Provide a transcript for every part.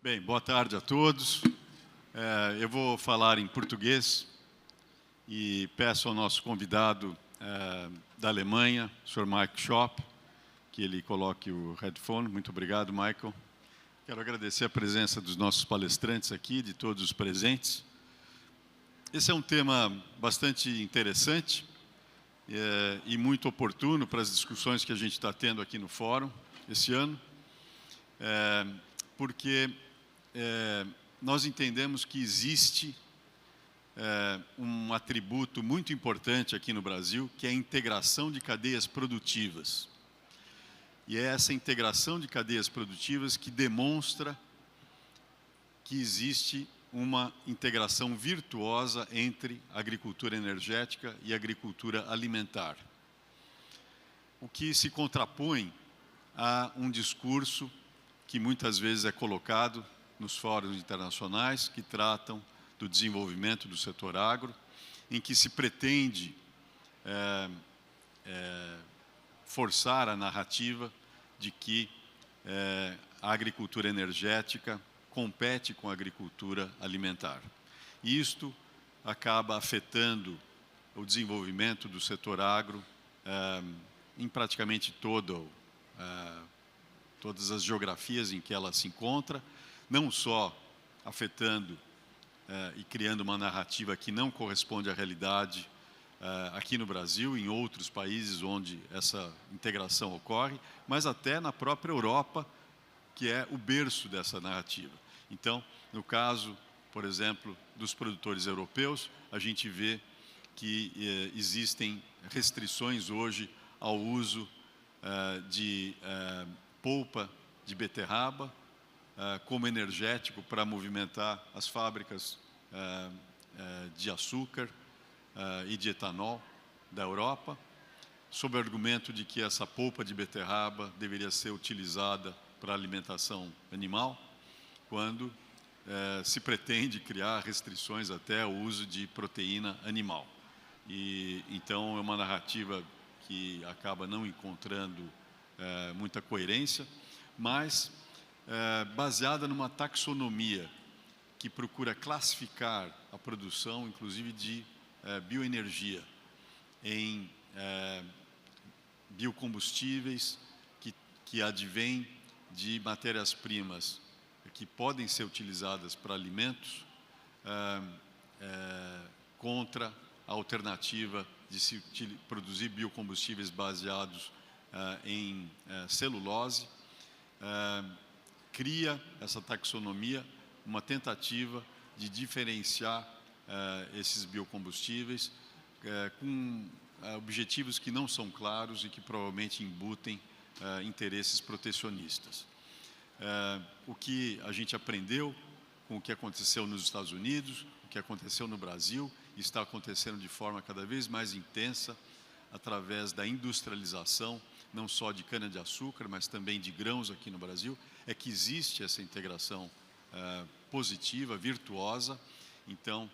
Bem, boa tarde a todos. Eu vou falar em português e peço ao nosso convidado da Alemanha, o Sr. Michael Schopp, que ele coloque o headphone. Muito obrigado, Michael. Quero agradecer a presença dos nossos palestrantes aqui, de todos os presentes. Esse é um tema bastante interessante e muito oportuno para as discussões que a gente está tendo aqui no fórum esse ano, porque nós entendemos que existe um atributo muito importante aqui no Brasil, que é a integração de cadeias produtivas. E é essa integração de cadeias produtivas que demonstra que existe uma integração virtuosa entre agricultura energética e agricultura alimentar. O que se contrapõe a um discurso que muitas vezes é colocado nos fóruns internacionais que tratam do desenvolvimento do setor agro, em que se pretende forçar a narrativa de que a agricultura energética compete com a agricultura alimentar. E isto acaba afetando o desenvolvimento do setor agro em praticamente todas as geografias em que ela se encontra, não só afetando e criando uma narrativa que não corresponde à realidade aqui no Brasil e em outros países onde essa integração ocorre, mas até na própria Europa, que é o berço dessa narrativa. Então, no caso, por exemplo, dos produtores europeus, a gente vê que existem restrições hoje ao uso de polpa de beterraba como energético para movimentar as fábricas de açúcar e de etanol da Europa, sob o argumento de que essa polpa de beterraba deveria ser utilizada para alimentação animal, quando se pretende criar restrições até ao uso de proteína animal. E então é uma narrativa que acaba não encontrando muita coerência, mas baseada numa taxonomia que procura classificar a produção, inclusive de bioenergia, em biocombustíveis que advêm de matérias-primas que podem ser utilizadas para alimentos, contra a alternativa de se produzir biocombustíveis baseados em celulose. Cria essa taxonomia uma tentativa de diferenciar esses biocombustíveis com objetivos que não são claros e que provavelmente embutem interesses protecionistas. O que a gente aprendeu com o que aconteceu nos Estados Unidos, o que aconteceu no Brasil, e está acontecendo de forma cada vez mais intensa através da industrialização, não só de cana-de-açúcar, mas também de grãos aqui no Brasil, é que existe essa integração positiva, virtuosa. Então,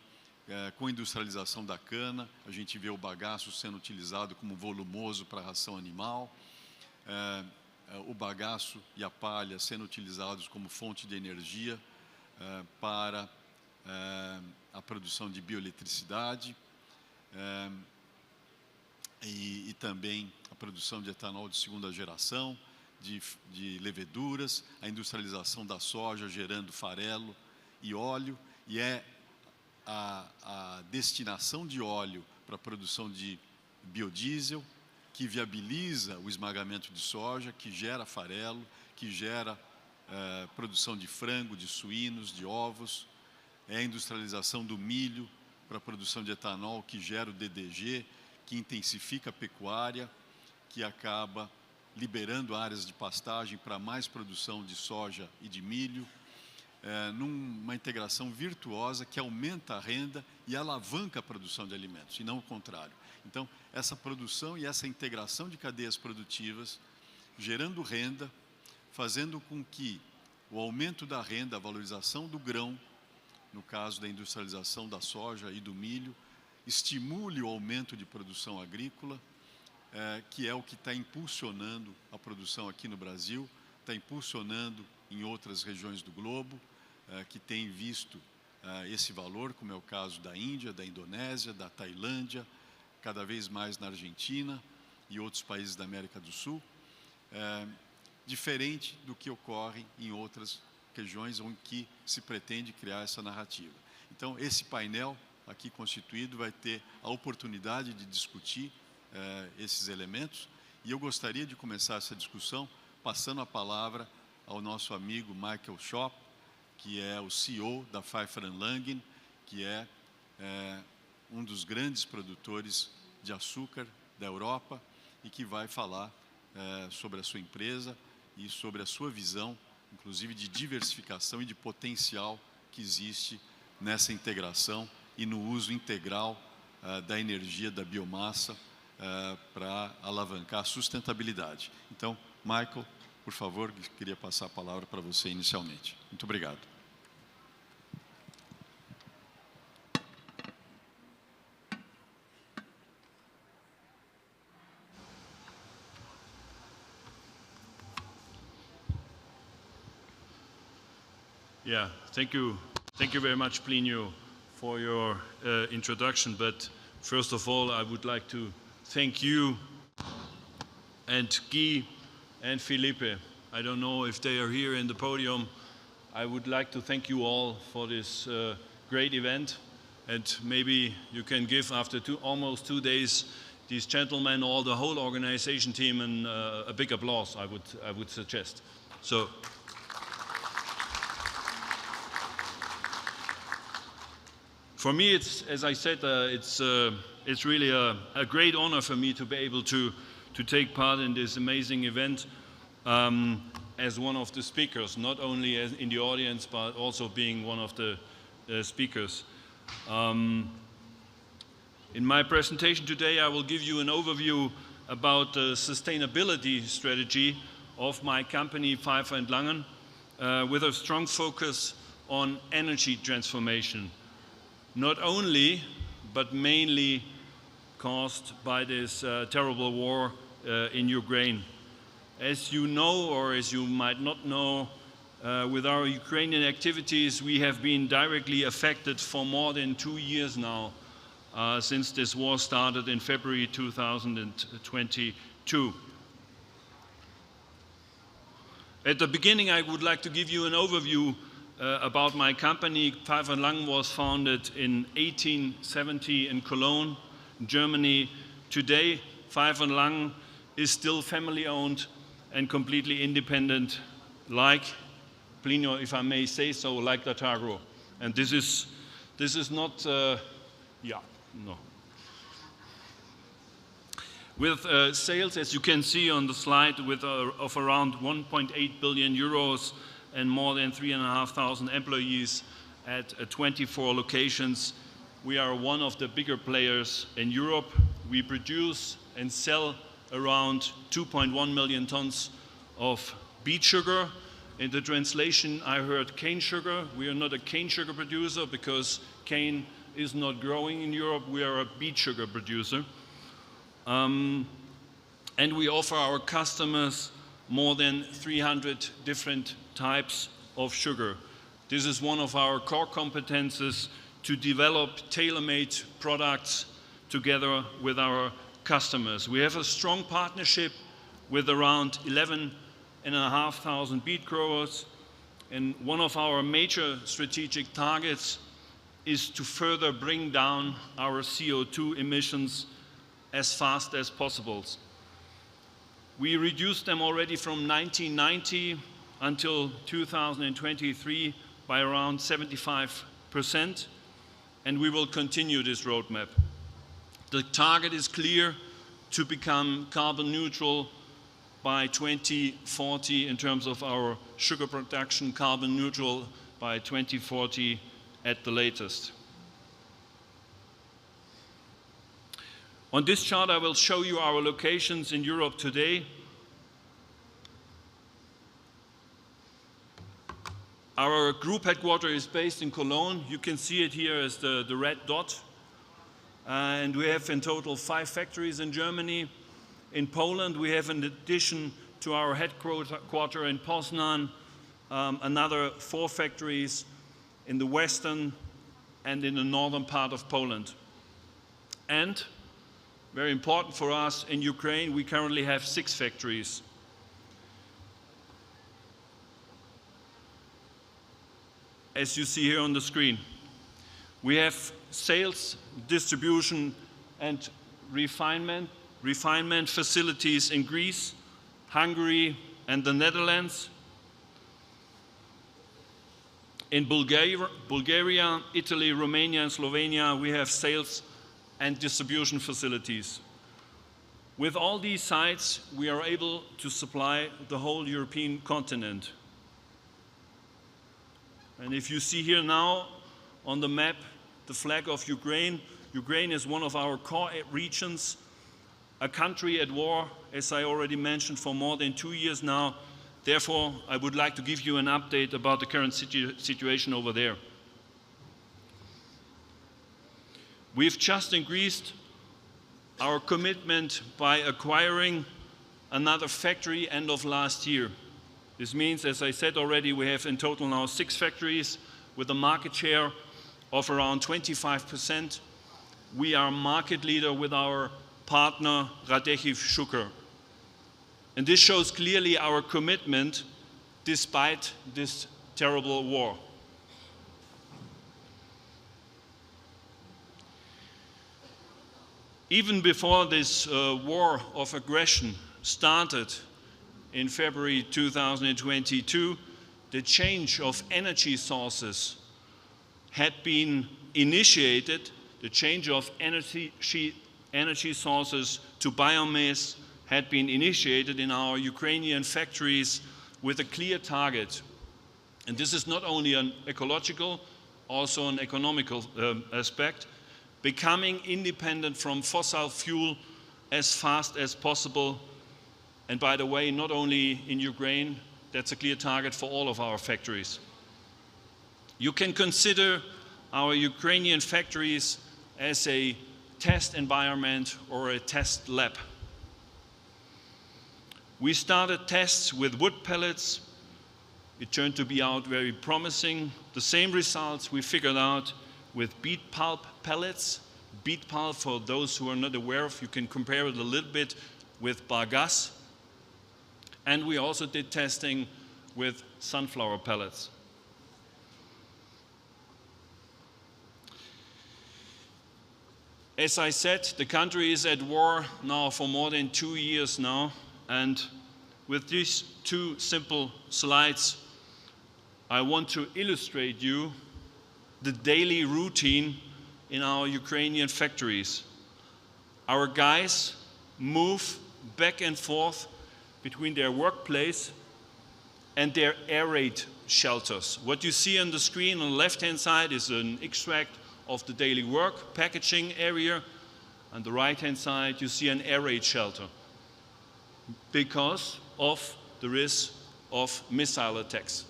com a industrialização da cana, a gente vê o bagaço sendo utilizado como volumoso para a ração animal, o bagaço e a palha sendo utilizados como fonte de energia para a produção de bioeletricidade e também a produção de etanol de segunda geração, de leveduras, a industrialização da soja gerando farelo e óleo, e é a destinação de óleo para a produção de biodiesel, que viabiliza o esmagamento de soja, que gera farelo, que gera produção de frango, de suínos, de ovos. É a industrialização do milho para a produção de etanol, que gera o DDG, que intensifica a pecuária, que acaba liberando áreas de pastagem para mais produção de soja e de milho, numa integração virtuosa que aumenta a renda e alavanca a produção de alimentos, e não o contrário. Então, essa produção e essa integração de cadeias produtivas, gerando renda, fazendo com que o aumento da renda, a valorização do grão, no caso da industrialização da soja e do milho, estimule o aumento de produção agrícola, que é o que está impulsionando a produção aqui no Brasil, está impulsionando em outras regiões do globo, que têm visto esse valor, como é o caso da Índia, da Indonésia, da Tailândia, cada vez mais na Argentina e outros países da América do Sul, diferente do que ocorre em outras regiões onde que se pretende criar essa narrativa. Então, esse painel aqui constituído vai ter a oportunidade de discutir esses elementos, e eu gostaria de começar essa discussão passando a palavra ao nosso amigo Michael Schopp, que é o CEO da Pfeiffer & Langen, que é um dos grandes produtores de açúcar da Europa e que vai falar sobre a sua empresa e sobre a sua visão, inclusive de diversificação e de potencial que existe nessa integração e no uso integral da energia da biomassa para alavancar a sustentabilidade. Então, Michael, por favor, queria passar a palavra para você inicialmente. Muito obrigado. Yeah, thank you very much, Plinio, for your introduction. But first of all, I would like to thank you and Guy and Felipe. I don't know if they are here in the podium. I would like to thank you all for this great event. And maybe you can give, after almost 2 days, these gentlemen, all the whole organization team, and a big applause, I would suggest. So. For me, as I said, it's really a great honor for me to be able to take part in this amazing event as one of the speakers, not only in the audience, but also being one of the speakers. In my presentation today, I will give you an overview about the sustainability strategy of my company, Pfeiffer & Langen, with a strong focus on energy transformation. Not only, but mainly caused by this terrible war in Ukraine. As you know, or as you might not know, with our Ukrainian activities, we have been directly affected for more than 2 years now, since this war started in February 2022. At the beginning, I would like to give you an overview about my company. Pfeiffer & Langen was founded in 1870 in Cologne, Germany. Today, Pfeiffer & Langen is still family-owned and completely independent, like Plinio, if I may say so, like Datagro. And this is not, no. With sales, as you can see on the slide, of around 1.8 billion euros, and more than 3,500 employees at 24 locations. We are one of the bigger players in Europe. We produce and sell around 2.1 million tons of beet sugar. In the translation, I heard cane sugar. We are not a cane sugar producer because cane is not growing in Europe. We are a beet sugar producer. And we offer our customers more than 300 different types of sugar. This is one of our core competences, to develop tailor-made products together with our customers. We have a strong partnership with around 11,500 beet growers, and one of our major strategic targets is to further bring down our CO2 emissions as fast as possible. We reduced them already from 1990 until 2023 by around 75%, and we will continue this roadmap. The target is clear: to become carbon neutral by 2040 in terms of our sugar production, carbon neutral by 2040 at the latest. On this chart, I will show you our locations in Europe today. Our group headquarters is based in Cologne. You can see it here as the red dot. And we have in total 5 factories in Germany. In Poland, we have, in addition to our headquarters in Poznan, another 4 factories in the western and in the northern part of Poland. And, very important for us, in Ukraine we currently have 6 factories. As you see here on the screen. We have sales, distribution and refinement facilities in Greece, Hungary and the Netherlands. In Bulgaria, Italy, Romania and Slovenia we have sales and distribution facilities. With all these sites we are able to supply the whole European continent. And if you see here now on the map the flag of Ukraine, Ukraine is one of our core regions, a country at war, as I already mentioned, for more than 2 years now. Therefore, I would like to give you an update about the current situation over there. We've just increased our commitment by acquiring another factory end of last year. This means, as I said already, we have in total now 6 factories with a market share of around 25%. We are market leader with our partner Radechiv Shukr. And this shows clearly our commitment despite this terrible war. Even before this war of aggression started in February 2022, the change of energy sources had been initiated. The change of energy sources to biomass had been initiated in our Ukrainian factories with a clear target. And this is not only an ecological, also an economical aspect, becoming independent from fossil fuel as fast as possible. And by the way, not only in Ukraine, that's a clear target for all of our factories. You can consider our Ukrainian factories as a test environment or a test lab. We started tests with wood pellets. It turned to be out very promising. The same results we figured out with beet pulp pellets. Beet pulp, for those who are not aware of, you can compare it a little bit with bagasse. And we also did testing with sunflower pellets. As I said, the country is at war now for more than 2 years now, and with these 2 simple slides, I want to illustrate you the daily routine in our Ukrainian factories. Our guys move back and forth between their workplace and their air raid shelters. What you see on the screen on the left-hand side is an extract of the daily work packaging area. On the right-hand side, you see an air raid shelter because of the risk of missile attacks,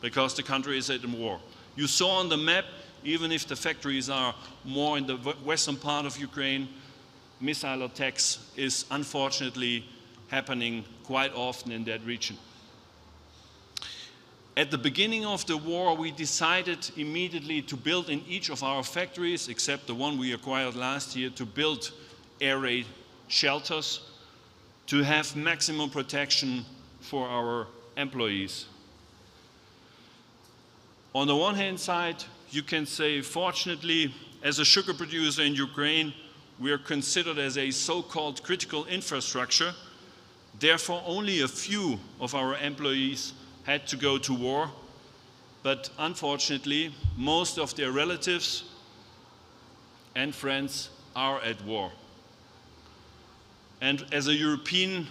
because the country is at war. You saw on the map, even if the factories are more in the western part of Ukraine, missile attacks is unfortunately happening quite often in that region. At the beginning of the war, we decided immediately to build in each of our factories, except the one we acquired last year, to build air raid shelters to have maximum protection for our employees. On the one hand side, you can say, fortunately, as a sugar producer in Ukraine, we are considered as a so-called critical infrastructure. Therefore, only a few of our employees had to go to war, but unfortunately, most of their relatives and friends are at war. And as a European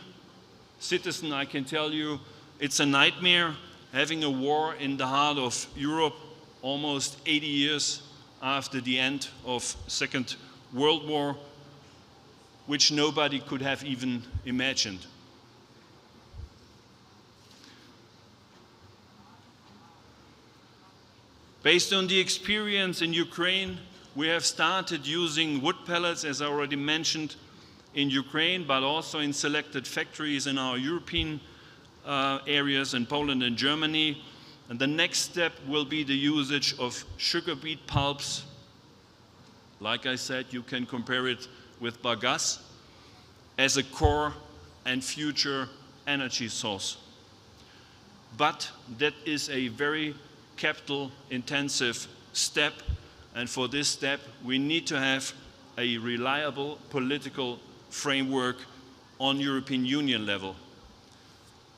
citizen, I can tell you, it's a nightmare having a war in the heart of Europe almost 80 years after the end of Second World War, which nobody could have even imagined. Based on the experience in Ukraine, we have started using wood pellets, as I already mentioned, in Ukraine, but also in selected factories in our European areas in Poland and Germany. And the next step will be the usage of sugar beet pulps. Like I said, you can compare it with bagasse as a core and future energy source. But that is a very capital-intensive step, and for this step we need to have a reliable political framework on European Union level.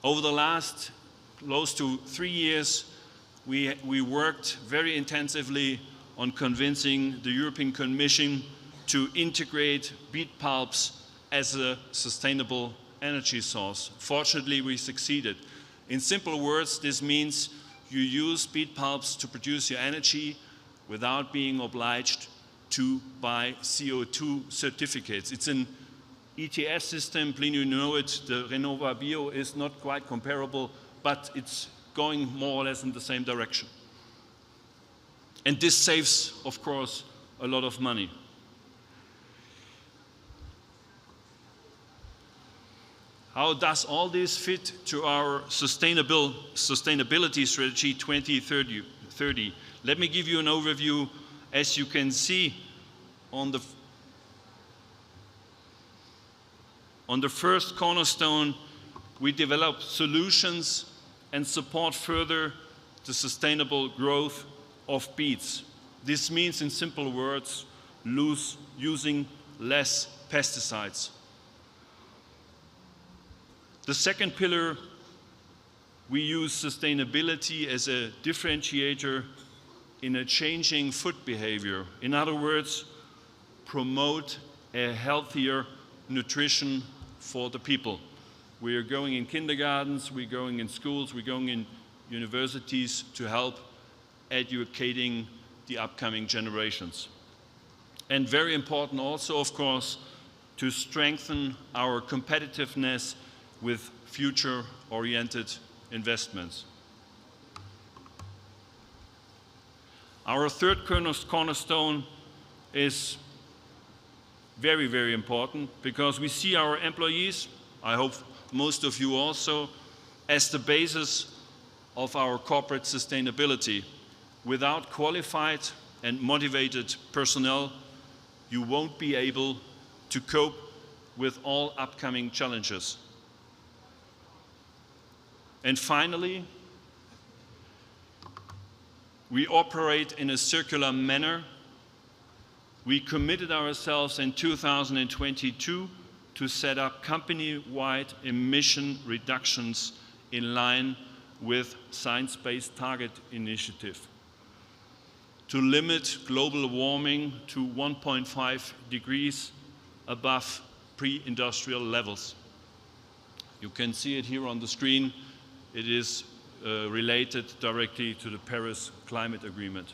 Over the last close to 3 years, we worked very intensively on convincing the European Commission to integrate beet pulps as a sustainable energy source. Fortunately, we succeeded. In simple words, this means you use beet pulps to produce your energy without being obliged to buy CO2 certificates. It's an ETS system, please you know it, the RenovaBio is not quite comparable, but it's going more or less in the same direction. And this saves, of course, a lot of money. How does all this fit to our sustainability strategy 2030? Let me give you an overview. As you can see on the first cornerstone, we develop solutions and support further the sustainable growth of beets. This means, in simple words, using less pesticides. The second pillar, we use sustainability as a differentiator in a changing food behavior. In other words, promote a healthier nutrition for the people. We are going in kindergartens, we're going in schools, we're going in universities to help educating the upcoming generations. And very important also, of course, to strengthen our competitiveness with future-oriented investments. Our third cornerstone is very, very important because we see our employees, I hope most of you also, as the basis of our corporate sustainability. Without qualified and motivated personnel, you won't be able to cope with all upcoming challenges. And finally, we operate in a circular manner. We committed ourselves in 2022 to set up company-wide emission reductions in line with Science-Based Target Initiative to limit global warming to 1.5 degrees above pre-industrial levels. You can see it here on the screen. It is related directly to the Paris Climate Agreement.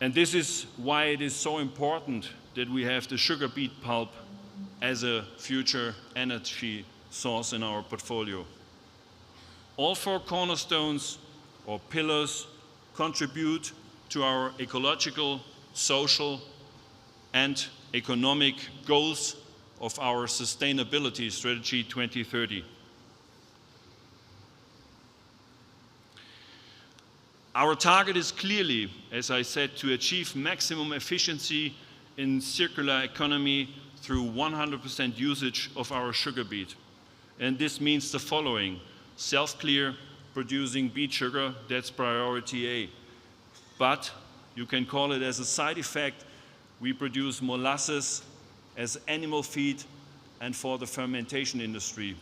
And this is why it is so important that we have the sugar beet pulp as a future energy source in our portfolio. All four cornerstones or pillars contribute to our ecological, social, and economic goals of our Sustainability Strategy 2030. Our target is clearly, as I said, to achieve maximum efficiency in circular economy through 100% usage of our sugar beet. And this means the following: self-clear, producing beet sugar, that's priority A. But you can call it as a side effect, we produce molasses as animal feed and for the fermentation industry.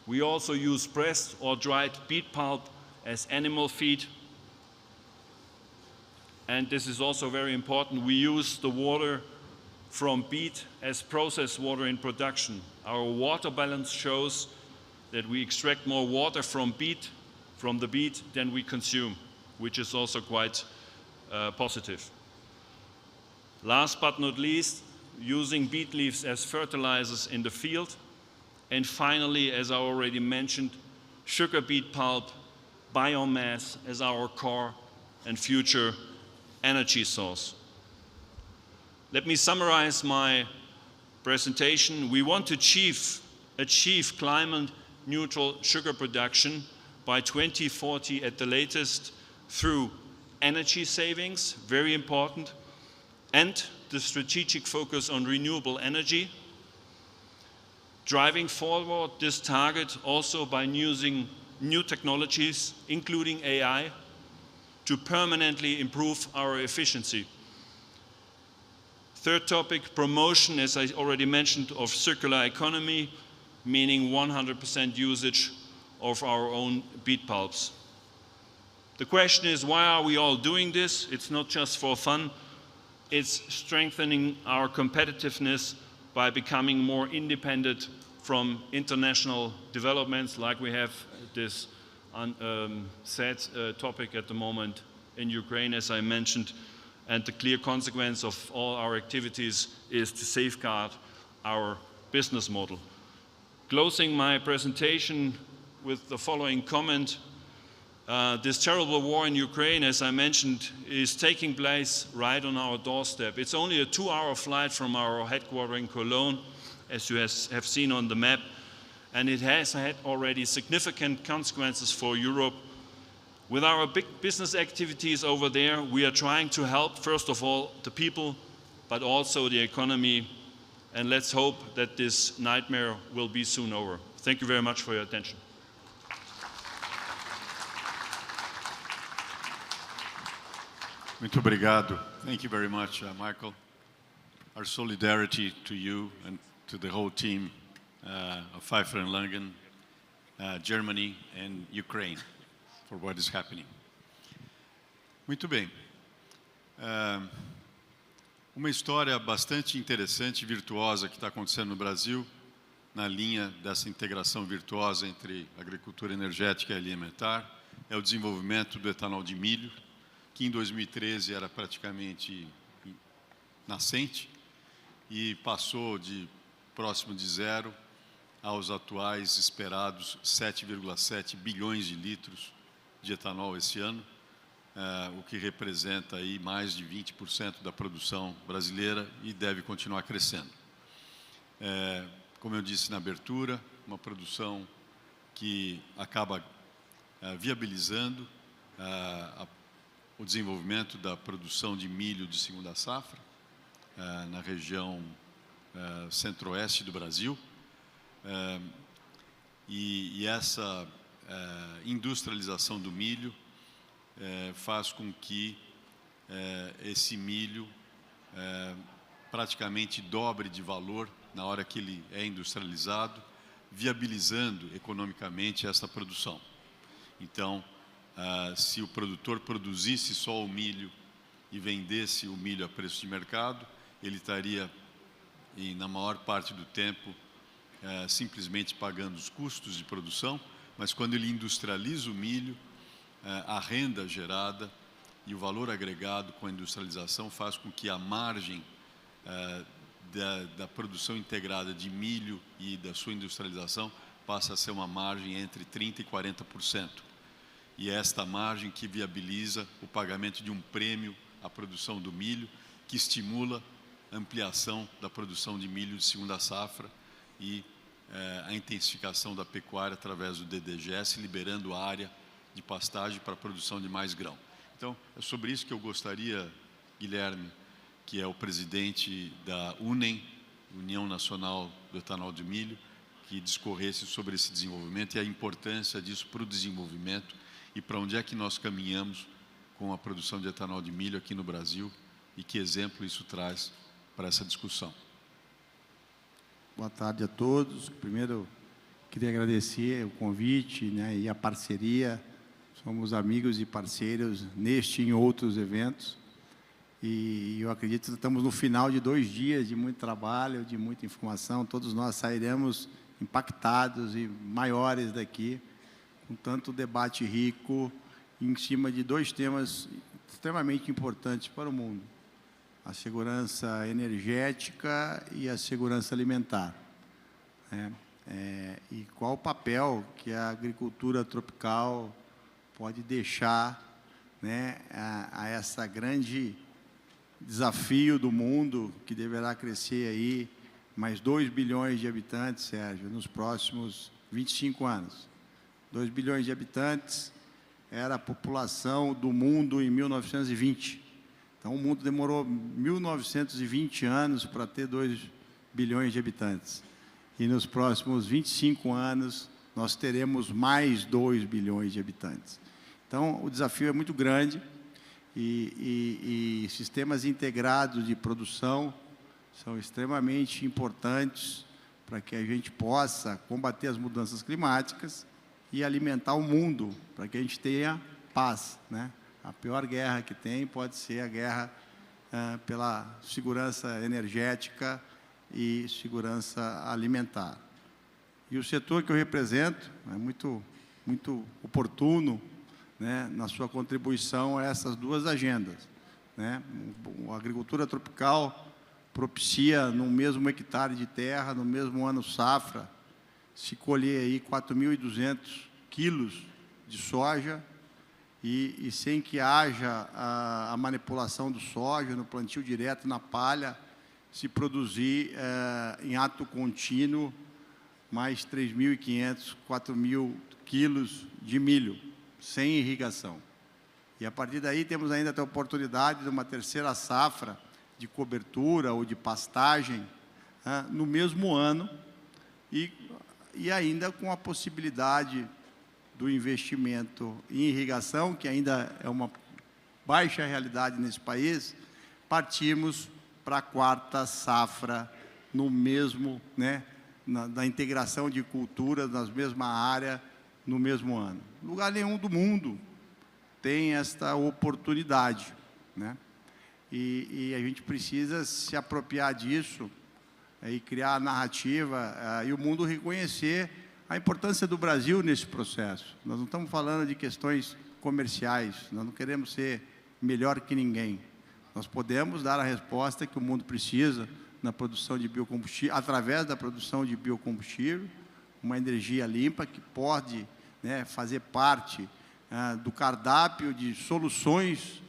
We also use pressed or dried beet pulp as animal feed. And this is also very important. We use the water from beet as processed water in production. Our water balance shows that we extract more water from the beet than we consume, which is also quite positive. Last but not least, using beet leaves as fertilizers in the field. And finally, as I already mentioned, sugar beet pulp, biomass as our core and future energy source. Let me summarize my presentation. We want to achieve climate neutral sugar production by 2040 at the latest through energy savings, very important, and the strategic focus on renewable energy. Driving forward this target also by using new technologies, including AI, to permanently improve our efficiency. Third topic, promotion, as I already mentioned, of circular economy, meaning 100% usage of our own beet pulps. The question is, why are we all doing this? It's not just for fun. It's strengthening our competitiveness by becoming more independent from international developments, like we have this sad topic at the moment in Ukraine, as I mentioned. And the clear consequence of all our activities is to safeguard our business model. Closing my presentation with the following comment. This terrible war in Ukraine, as I mentioned, is taking place right on our doorstep. It's only a 2-hour flight from our headquarters in Cologne, as you have seen on the map, and it has had already significant consequences for Europe. With our big business activities over there, we are trying to help, first of all, the people, but also the economy, and let's hope that this nightmare will be soon over. Thank you very much for your attention. Muito obrigado. Thank you very much, Michael. Our solidarity to you and to the whole team of Pfeiffer & Langen, Germany and Ukraine for what is happening. Muito bem. Uma história bastante interessante e virtuosa que está acontecendo no Brasil, na linha dessa integração virtuosa entre agricultura energética e alimentar, é o desenvolvimento do etanol de milho, que em 2013 era praticamente nascente e passou de próximo de zero aos atuais esperados 7,7 bilhões de litros de etanol esse ano, o que representa aí mais de 20% da produção brasileira e deve continuar crescendo. Como eu disse na abertura, uma produção que acaba viabilizando o desenvolvimento da produção de milho de segunda safra na região centro-oeste do Brasil, e essa industrialização do milho faz com que esse milho praticamente dobre de valor na hora que ele é industrializado, viabilizando economicamente essa produção. Então, se o produtor produzisse só o milho e vendesse o milho a preço de mercado, ele estaria, na maior parte do tempo, simplesmente pagando os custos de produção, mas quando ele industrializa o milho, a renda gerada e o valor agregado com a industrialização faz com que a margem da produção integrada de milho e da sua industrialização passe a ser uma margem entre 30% e 40%. E é esta margem que viabiliza o pagamento de um prêmio à produção do milho, que estimula a ampliação da produção de milho de segunda safra e a intensificação da pecuária através do DDGS, liberando área de pastagem para a produção de mais grão. Então, é sobre isso que eu gostaria, Guilherme, que é o presidente da UNEM, União Nacional do Etanol de Milho, que discorresse sobre esse desenvolvimento e a importância disso para o desenvolvimento e para onde é que nós caminhamos com a produção de etanol de milho aqui no Brasil e que exemplo isso traz para essa discussão. Boa tarde a todos. Primeiro, queria agradecer o convite, né, e a parceria. Somos amigos e parceiros neste e em outros eventos. E eu acredito que estamos no final de 2 dias de muito trabalho, de muita informação. Todos nós sairemos impactados e maiores daqui, com tanto debate rico em cima de 2 temas extremamente importantes para o mundo: a segurança energética e a segurança alimentar. E qual o papel que a agricultura tropical pode deixar, né, a essa grande desafio do mundo, que deverá crescer aí mais 2 bilhões de habitantes, Sérgio, nos próximos 25 anos. 2 bilhões de habitantes era a população do mundo em 1920. Então, o mundo demorou 1920 anos para ter 2 bilhões de habitantes. E nos próximos 25 anos, nós teremos mais 2 bilhões de habitantes. Então, o desafio é muito grande e sistemas integrados de produção são extremamente importantes para que a gente possa combater as mudanças climáticas e alimentar o mundo, para que a gente tenha paz, né? A pior guerra que tem pode ser a guerra pela segurança energética e segurança alimentar. E o setor que eu represento é muito oportuno, né, na sua contribuição a essas duas agendas, né? A agricultura tropical propicia, no mesmo hectare de terra, no mesmo ano safra, se colher aí 4.200 quilos de soja e sem que haja a manipulação do soja no plantio direto, na palha, se produzir em ato contínuo mais 3.500, 4.000 quilos de milho, sem irrigação. E, a partir daí, temos ainda a oportunidade de uma terceira safra de cobertura ou de pastagem no mesmo ano e ainda com a possibilidade do investimento em irrigação, que ainda é uma baixa realidade nesse país, partimos para a quarta safra no mesmo, né, na integração de culturas nas mesma área, no mesmo ano. Lugar nenhum do mundo tem esta oportunidade, né? E a gente precisa se apropriar disso e criar a narrativa e o mundo reconhecer a importância do Brasil nesse processo. Nós não estamos falando de questões comerciais, nós não queremos ser melhor que ninguém. Nós podemos dar a resposta que o mundo precisa na produção de biocombustível, através da produção de biocombustível, uma energia limpa que pode, né, fazer parte do cardápio de soluções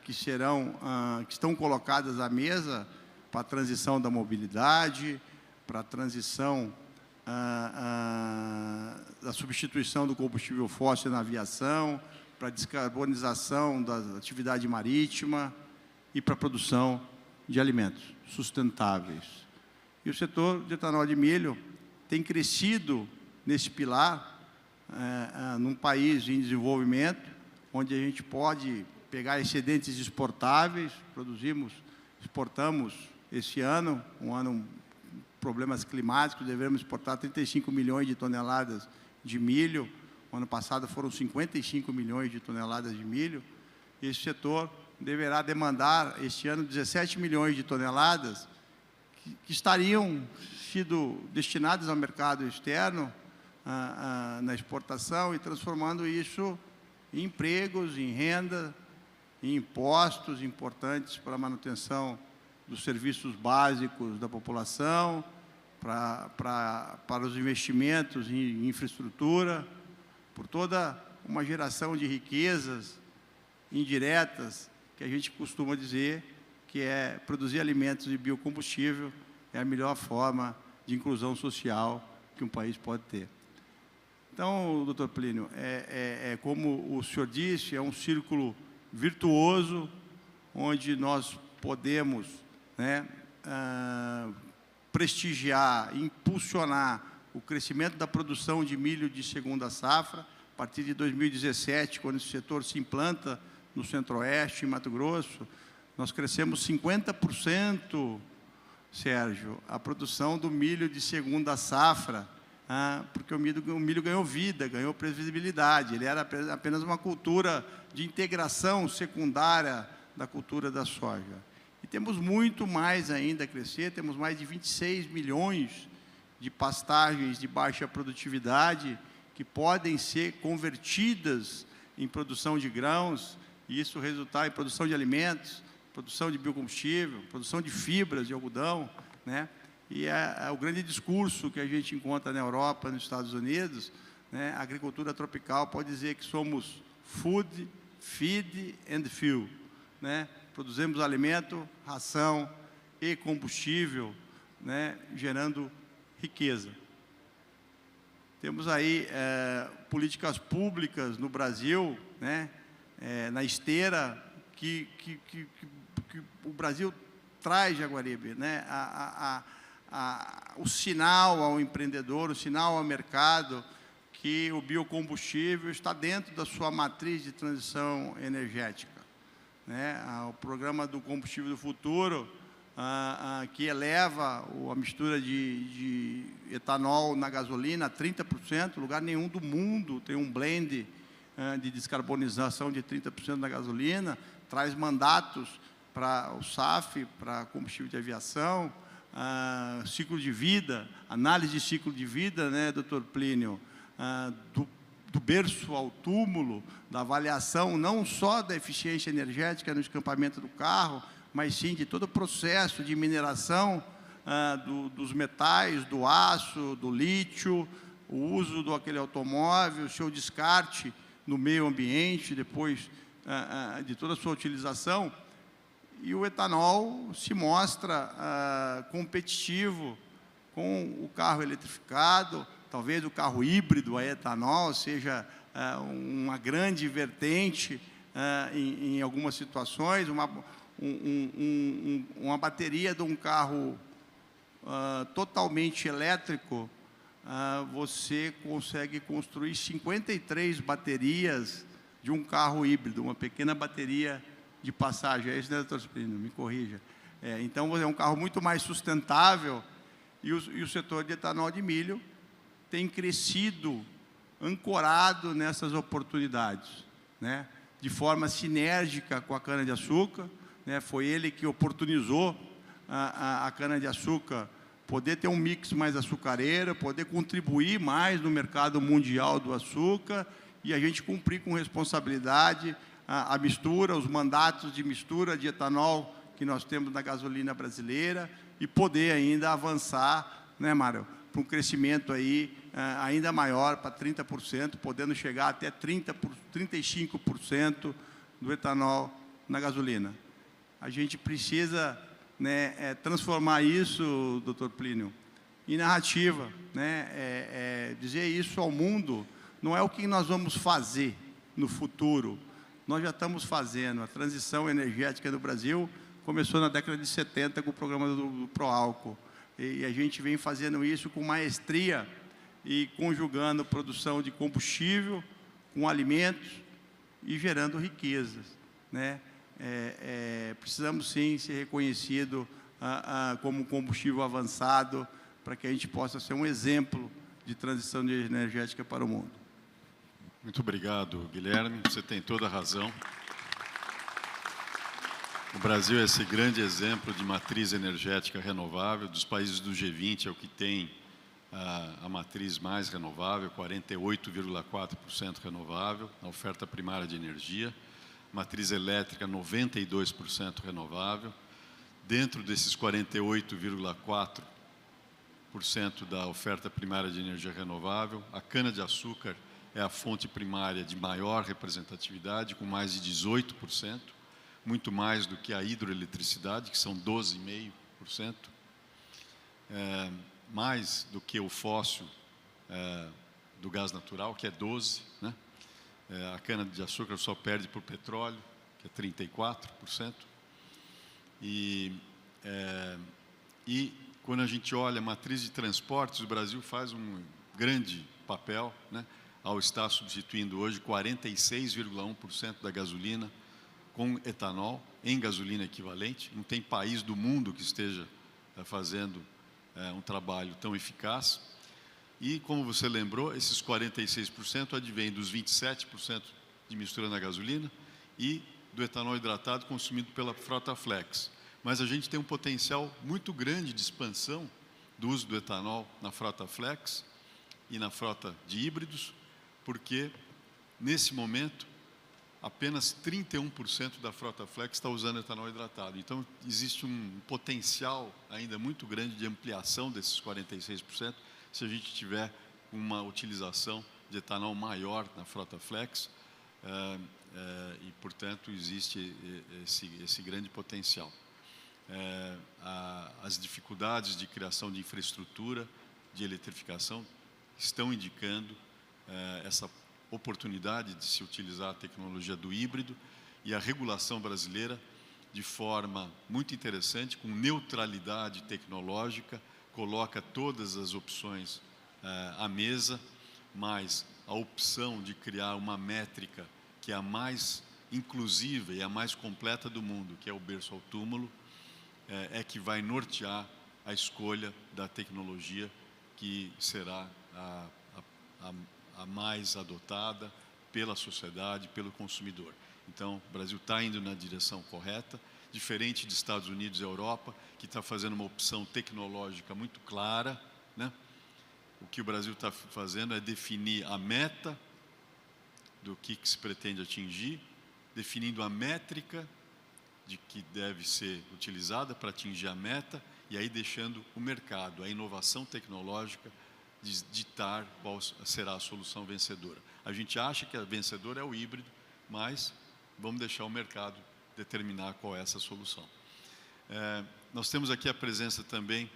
que estão colocadas à mesa para a transição da mobilidade, para a transição da substituição do combustível fóssil na aviação, para a descarbonização da atividade marítima e para a produção de alimentos sustentáveis. E o setor de etanol de milho tem crescido nesse pilar, num país em desenvolvimento, onde a gente pode pegar excedentes exportáveis, exportamos esse ano, problemas climáticos, devemos exportar 35 milhões de toneladas de milho, o ano passado foram 55 milhões de toneladas de milho, e esse setor deverá demandar, este ano, 17 milhões de toneladas, que estariam sido destinadas ao mercado externo, na exportação, e transformando isso em empregos, em renda, em impostos importantes para a manutenção dos serviços básicos da população, para os investimentos em infraestrutura, por toda uma geração de riquezas indiretas, que a gente costuma dizer que é produzir alimentos e biocombustível é a melhor forma de inclusão social que um país pode ter. Então, doutor Plínio, como o senhor disse, é um círculo virtuoso, onde nós podemos, né, prestigiar, impulsionar o crescimento da produção de milho de segunda safra, a partir de 2017, quando esse setor se implanta no Centro-Oeste, em Mato Grosso, nós crescemos 50%, Sérgio, a produção do milho de segunda safra, porque o milho ganhou vida, ganhou previsibilidade, ele era apenas uma cultura de integração secundária da cultura da soja. E temos muito mais ainda a crescer, temos mais de 26 milhões de pastagens de baixa produtividade que podem ser convertidas em produção de grãos, e isso resultar em produção de alimentos, produção de biocombustível, produção de fibras de algodão, né? E é o grande discurso que a gente encontra na Europa, nos Estados Unidos, né? A agricultura tropical pode dizer que somos food, feed and fuel, né? Produzimos alimento, ração e combustível, né? Gerando riqueza. Temos aí políticas públicas no Brasil, né, na esteira, que o Brasil traz, Jaguaribe, né, o sinal ao empreendedor, o sinal ao mercado, que o biocombustível está dentro da sua matriz de transição energética, né? O programa do combustível do futuro, que eleva a mistura de etanol na gasolina a 30%, lugar nenhum do mundo tem um blend de descarbonização de 30% na gasolina, traz mandatos para o SAF, para combustível de aviação, ciclo de vida, análise de ciclo de vida, né, doutor Plínio, do berço ao túmulo, da avaliação não só da eficiência energética no escampamento do carro, mas sim de todo o processo de mineração dos metais, do aço, do lítio, o uso daquele automóvel, o seu descarte no meio ambiente, depois de toda a sua utilização. E o etanol se mostra competitivo com o carro eletrificado, talvez o carro híbrido a etanol seja uma grande vertente em algumas situações, uma bateria de um carro totalmente elétrico, você consegue construir 53 baterias de um carro híbrido, uma pequena bateria de passagem. É isso, né, doutor Plínio? Me corrija. Então, é um carro muito mais sustentável, e o setor de etanol de milho tem crescido ancorado nessas oportunidades, né? De forma sinérgica com a cana-de-açúcar, né? Foi ele que oportunizou a cana-de-açúcar poder ter um mix mais açucareiro, poder contribuir mais no mercado mundial do açúcar, e a gente cumprir com responsabilidade a mistura, os mandatos de mistura de etanol que nós temos na gasolina brasileira, e poder ainda avançar, né, Mário, para um crescimento aí ainda maior, para 30%, podendo chegar até 35% do etanol na gasolina. A gente precisa, né, transformar isso, doutor Plínio, em narrativa, né? Dizer isso ao mundo não é o que nós vamos fazer no futuro, nós já estamos fazendo. A transição energética do Brasil começou na década de 70 com o programa do Proálcool, e a gente vem fazendo isso com maestria e conjugando produção de combustível com alimentos e gerando riquezas, né? Precisamos sim ser reconhecido como combustível avançado, para que a gente possa ser um exemplo de transição energética para o mundo. Muito obrigado, Guilherme. Você tem toda a razão. O Brasil é esse grande exemplo de matriz energética renovável. Dos países do G20 é o que tem a matriz mais renovável, 48,4% renovável, na oferta primária de energia. Matriz elétrica, 92% renovável. Dentro desses 48,4% da oferta primária de energia renovável, a cana-de-açúcar é a fonte primária de maior representatividade, com mais de 18%, muito mais do que a hidroeletricidade, que são 12,5%, mais do que o fóssil do gás natural, que é 12%, né? A cana-de-açúcar só perde para o petróleo, que é 34%. E quando a gente olha a matriz de transportes, o Brasil faz um grande papel, né, ao estar substituindo hoje 46,1% da gasolina com etanol, em gasolina equivalente. Não tem país do mundo que esteja fazendo um trabalho tão eficaz. E, como você lembrou, esses 46% advêm dos 27% de mistura na gasolina e do etanol hidratado consumido pela frota flex. Mas a gente tem um potencial muito grande de expansão do uso do etanol na frota flex e na frota de híbridos, porque, nesse momento, apenas 31% da frota flex está usando etanol hidratado. Então, existe um potencial ainda muito grande de ampliação desses 46%, se a gente tiver uma utilização de etanol maior na frota flex, e, portanto, existe esse grande potencial. As dificuldades de criação de infraestrutura de eletrificação estão indicando essa oportunidade de se utilizar a tecnologia do híbrido, e a regulação brasileira, de forma muito interessante, com neutralidade tecnológica, coloca todas as opções à mesa, mas a opção de criar uma métrica que é a inclusiva e a mais completa do mundo, que é o berço ao túmulo, é que vai nortear a escolha da tecnologia que será a mais adotada pela sociedade, pelo consumidor. Então, o Brasil está indo na direção correta, diferente de Estados Unidos e Europa, que está fazendo uma opção tecnológica muito clara, né? O que o Brasil está fazendo é definir a meta do que se pretende atingir, definindo a métrica de que deve ser utilizada para atingir a meta, e aí deixando o mercado, a inovação tecnológica, ditar qual será a solução vencedora. A gente acha que a vencedora é o híbrido, mas vamos deixar o mercado determinar qual é essa solução. Nós temos aqui a presença também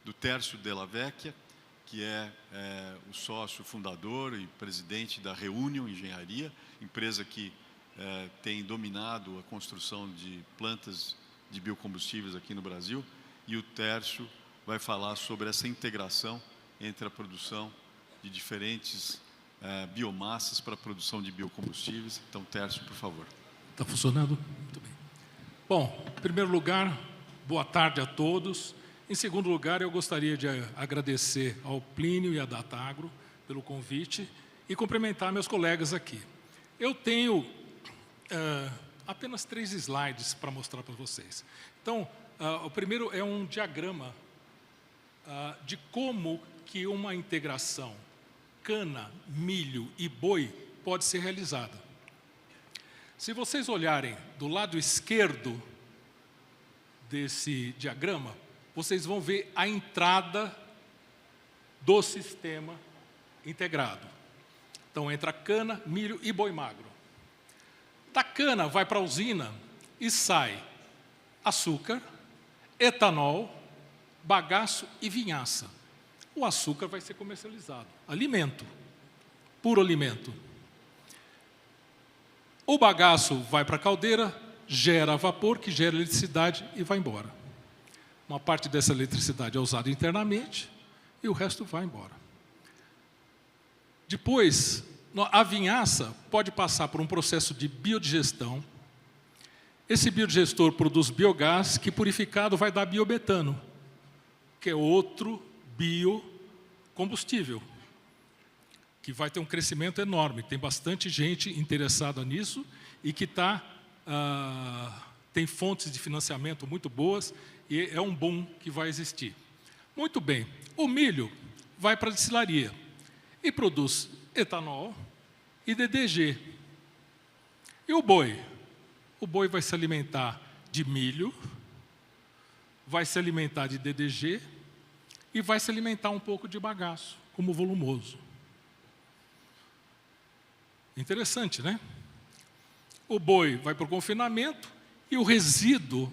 do Tércio Della Vecchia, que é o sócio fundador e presidente da Reunion Engenharia, empresa que tem dominado a construção de plantas de biocombustíveis aqui no Brasil, e o Tércio vai falar sobre essa integração entre a produção de diferentes biomassas para a produção de biocombustíveis. Então, Tércio, por favor. Está funcionando? Muito bem. Bom, em primeiro lugar, boa tarde a todos. Em segundo lugar, eu gostaria de agradecer ao Plínio e à Datagro pelo convite e cumprimentar meus colegas aqui. Eu tenho apenas 3 slides para mostrar para vocês. Então, o primeiro é um diagrama de como que uma integração cana, milho e boi pode ser realizada. Se vocês olharem do lado esquerdo desse diagrama, vocês vão ver a entrada do sistema integrado. Então, entra cana, milho e boi magro. Da cana vai para a usina e sai açúcar, etanol, bagaço e vinhaça. O açúcar vai ser comercializado. Alimento, puro alimento. O bagaço vai para a caldeira, gera vapor, que gera eletricidade e vai embora. Uma parte dessa eletricidade é usada internamente e o resto vai embora. Depois, a vinhaça pode passar por um processo de biodigestão. Esse biodigestor produz biogás, que purificado vai dar biometano, que é outro biocombustível, que vai ter um crescimento enorme. Tem bastante gente interessada nisso e que tem fontes de financiamento muito boas e é um boom que vai existir. Muito bem, o milho vai para a destilaria e produz etanol e DDG. E o boi? O boi vai se alimentar de milho, vai se alimentar de DDG e vai se alimentar um pouco de bagaço, como volumoso. Interessante, né? O boi vai para o confinamento e o resíduo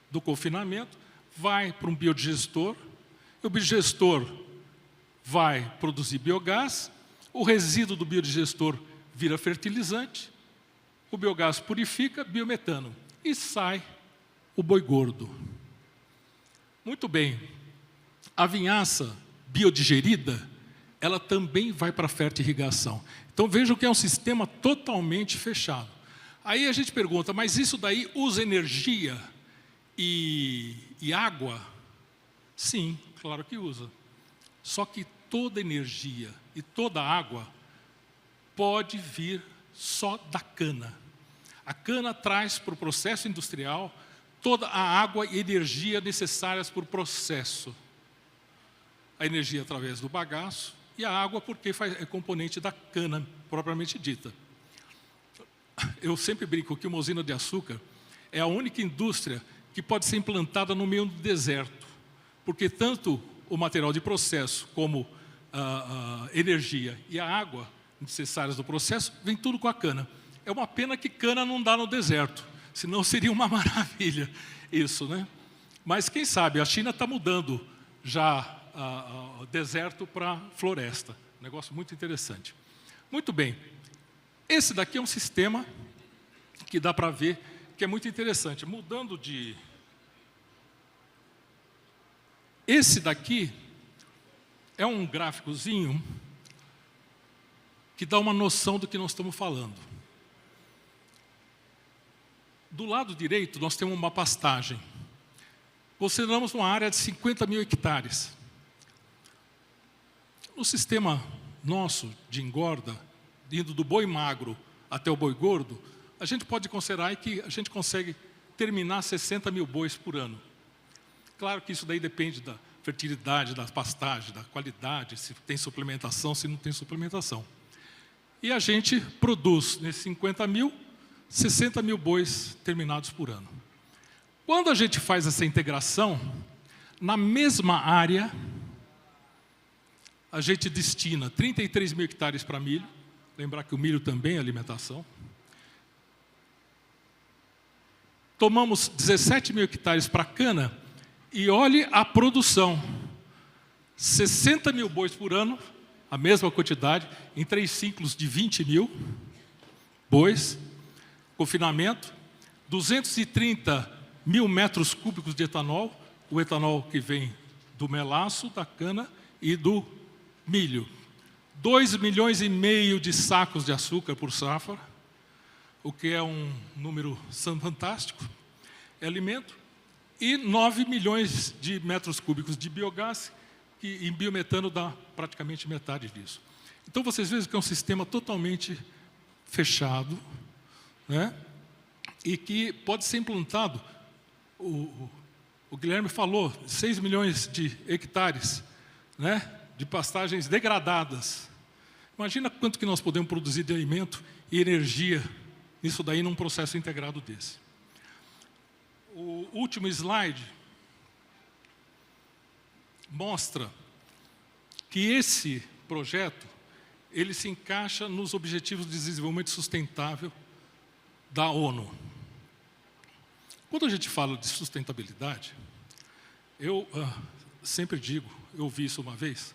do confinamento vai para um biodigestor. O biodigestor vai produzir biogás, o resíduo do biodigestor vira fertilizante, o biogás purifica biometano e sai o boi gordo. Muito bem, a vinhaça biodigerida, ela também vai para a fertirrigação. Então vejam que é um sistema totalmente fechado. Aí a gente pergunta, mas isso daí usa energia e água? Sim, claro que usa. Só que toda energia e toda água pode vir só da cana. A cana traz para o processo industrial toda a água e energia necessárias para o processo. A energia através do bagaço e a água porque é componente da cana, propriamente dita. Eu sempre brinco que uma usina de açúcar é a única indústria que pode ser implantada no meio do deserto, porque tanto o material de processo como a energia e a água necessárias do processo, vem tudo com a cana. É uma pena que cana não dá no deserto, senão seria uma maravilha isso, né? Mas quem sabe, a China está mudando já o deserto para floresta. negócio muito interessante. Muito bem. Esse daqui é um sistema que dá para ver que é muito interessante. Mudando de... Esse daqui é um gráficozinho que dá uma noção do que nós estamos falando. Do lado direito, nós temos uma pastagem. Consideramos uma área de 50 mil hectares. No sistema nosso de engorda, indo do boi magro até o boi gordo, a gente pode considerar que a gente consegue terminar 60 mil bois por ano. Claro que isso daí depende da fertilidade, da pastagem, da qualidade, se tem suplementação, se não tem suplementação. E a gente produz, nesses 50 mil, 60 mil bois terminados por ano. Quando a gente faz essa integração, na mesma área, a gente destina 33 mil hectares para milho, lembrar que o milho também é alimentação. Tomamos 17 mil hectares para cana, e olhe a produção. 60 mil bois por ano, a mesma quantidade, em 3 ciclos de 20 mil bois, confinamento, 230 mil metros cúbicos de etanol, o etanol que vem do melaço, da cana e do milho. 2,5 milhões de sacos de açúcar por safra, o que é um número fantástico, é alimento, e 9 milhões de metros cúbicos de biogás, que em biometano dá praticamente metade disso. Então, vocês veem que é um sistema totalmente fechado, né? E que pode ser implantado, o Guilherme falou, 6 milhões de hectares, né? De pastagens degradadas. Imagina quanto que nós podemos produzir de alimento e energia, isso daí num processo integrado desse. O último slide mostra que esse projeto ele se encaixa nos Objetivos de Desenvolvimento Sustentável da ONU. Quando a gente fala de sustentabilidade, eu sempre digo, eu ouvi isso uma vez,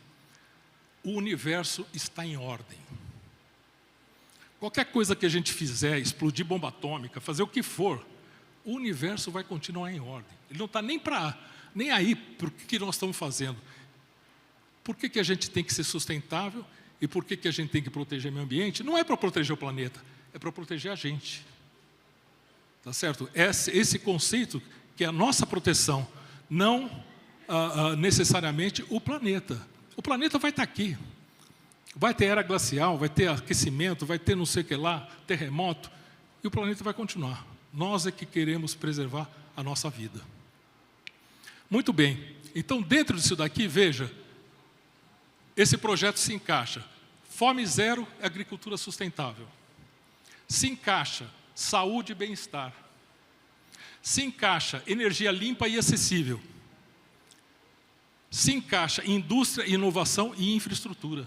o universo está em ordem. Qualquer coisa que a gente fizer, explodir bomba atômica, fazer o que for, o universo vai continuar em ordem. Ele não está nem aí para o que nós estamos fazendo. Por que a gente tem que ser sustentável e por que a gente tem que proteger o meio ambiente? Não é para proteger o planeta, é para proteger a gente. Tá certo? Esse conceito que é a nossa proteção, não necessariamente o planeta. O planeta vai estar aqui. Vai ter era glacial, vai ter aquecimento, vai ter não sei o que lá, terremoto, e o planeta vai continuar. Nós é que queremos preservar a nossa vida. Muito bem. Então, dentro disso daqui, veja, esse projeto se encaixa. Fome zero, agricultura sustentável. Se encaixa saúde e bem-estar. Se encaixa energia limpa e acessível. Se encaixa indústria, inovação e infraestrutura.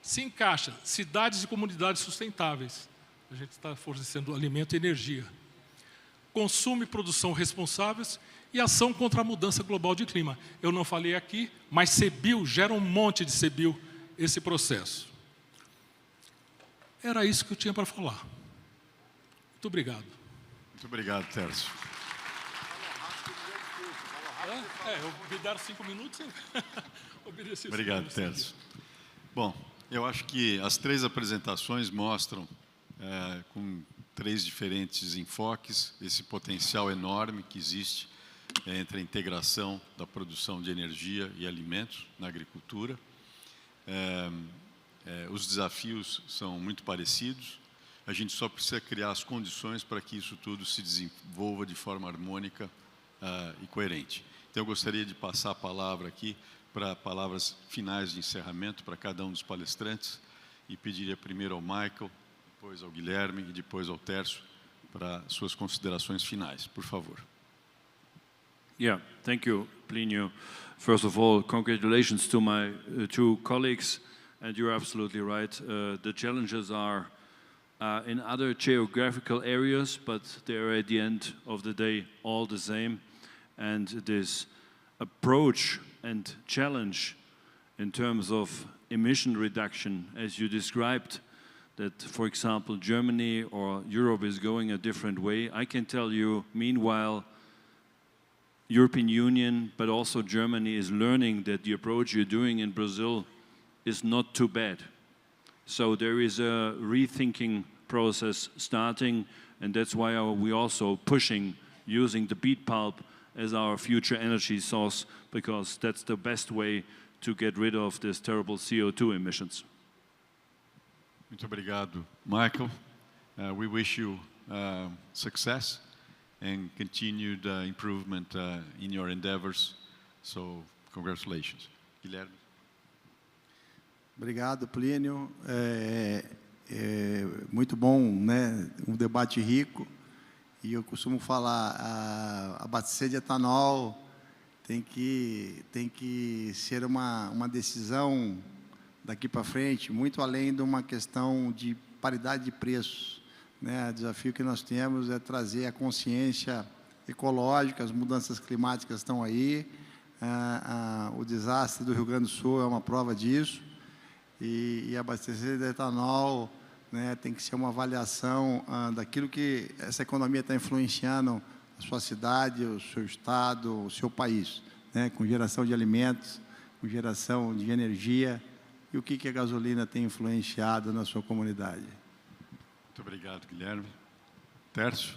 Se encaixa cidades e comunidades sustentáveis. A gente está fornecendo alimento e energia. Consumo e produção responsáveis e ação contra a mudança global de clima. Eu não falei aqui, mas CBIO gera um monte de CBIO esse processo. Era isso que eu tinha para falar. Muito obrigado. Muito obrigado, Tércio. Me deram 5 minutos. Obedeci. Obrigado, Tércio. Bom, eu acho que as 3 apresentações mostram com 3 diferentes enfoques, esse potencial enorme que existe entre a integração da produção de energia e alimentos na agricultura. Os desafios são muito parecidos, a gente só precisa criar as condições para que isso tudo se desenvolva de forma harmônica e coerente. Então, eu gostaria de passar a palavra aqui para palavras finais de encerramento para cada um dos palestrantes e pediria primeiro ao Michael, depois ao Guilherme e depois ao Tércio para suas considerações finais. Por favor. Yeah, thank you, Plínio. First of all, congratulations to my 2 colleagues, and you're absolutely right. The challenges are in other geographical areas, but they're at the end of the day all the same. And this approach and challenge in terms of emission reduction, as you described, that, for example, Germany or Europe is going a different way. I can tell you, meanwhile, European Union, but also Germany, is learning that the approach you're doing in Brazil is not too bad. So there is a rethinking process starting, and that's why we're also pushing using the beet pulp as our future energy source, because that's the best way to get rid of this terrible CO2 emissions. Muito obrigado, Michael. We wish you success and continued improvement in your endeavors. So, congratulations. Guilherme. Obrigado, Plínio. Muito bom, né? Um debate rico. E eu costumo falar, a abastecer de etanol tem que ser uma decisão daqui para frente, muito além de uma questão de paridade de preços, né? O desafio que nós temos é trazer a consciência ecológica, as mudanças climáticas estão aí, o desastre do Rio Grande do Sul é uma prova disso, e abastecer de etanol, né, tem que ser uma avaliação daquilo que essa economia está influenciando a sua cidade, o seu estado, o seu país, né, com geração de alimentos, com geração de energia, e o que a gasolina tem influenciado na sua comunidade. Muito obrigado, Guilherme. Tércio?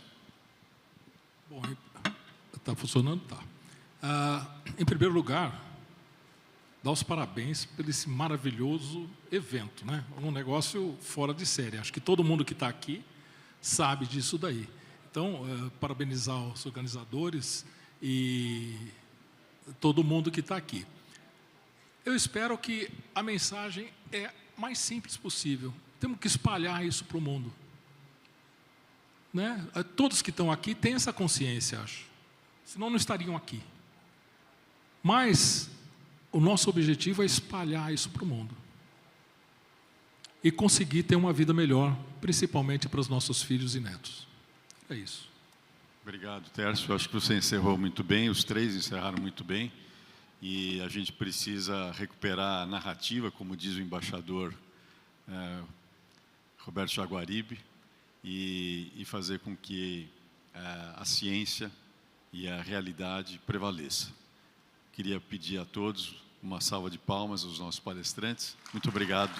Bom, está funcionando? Tá. Em primeiro lugar, dar os parabéns por esse maravilhoso evento, né? Um negócio fora de série. Acho que todo mundo que está aqui sabe disso daí. Então, parabenizar os organizadores e todo mundo que está aqui. Eu espero que a mensagem é mais simples possível. Temos que espalhar isso para o mundo, né? Todos que estão aqui têm essa consciência, acho. Senão não estariam aqui. Mas o nosso objetivo é espalhar isso para o mundo. E conseguir ter uma vida melhor, principalmente para os nossos filhos e netos. É isso. Obrigado, Tércio. Acho que você encerrou muito bem, os três encerraram muito bem. E a gente precisa recuperar a narrativa, como diz o embaixador Roberto Jaguaribe, e fazer com que a ciência e a realidade prevaleça. Queria pedir a todos uma salva de palmas aos nossos palestrantes. Muito obrigado.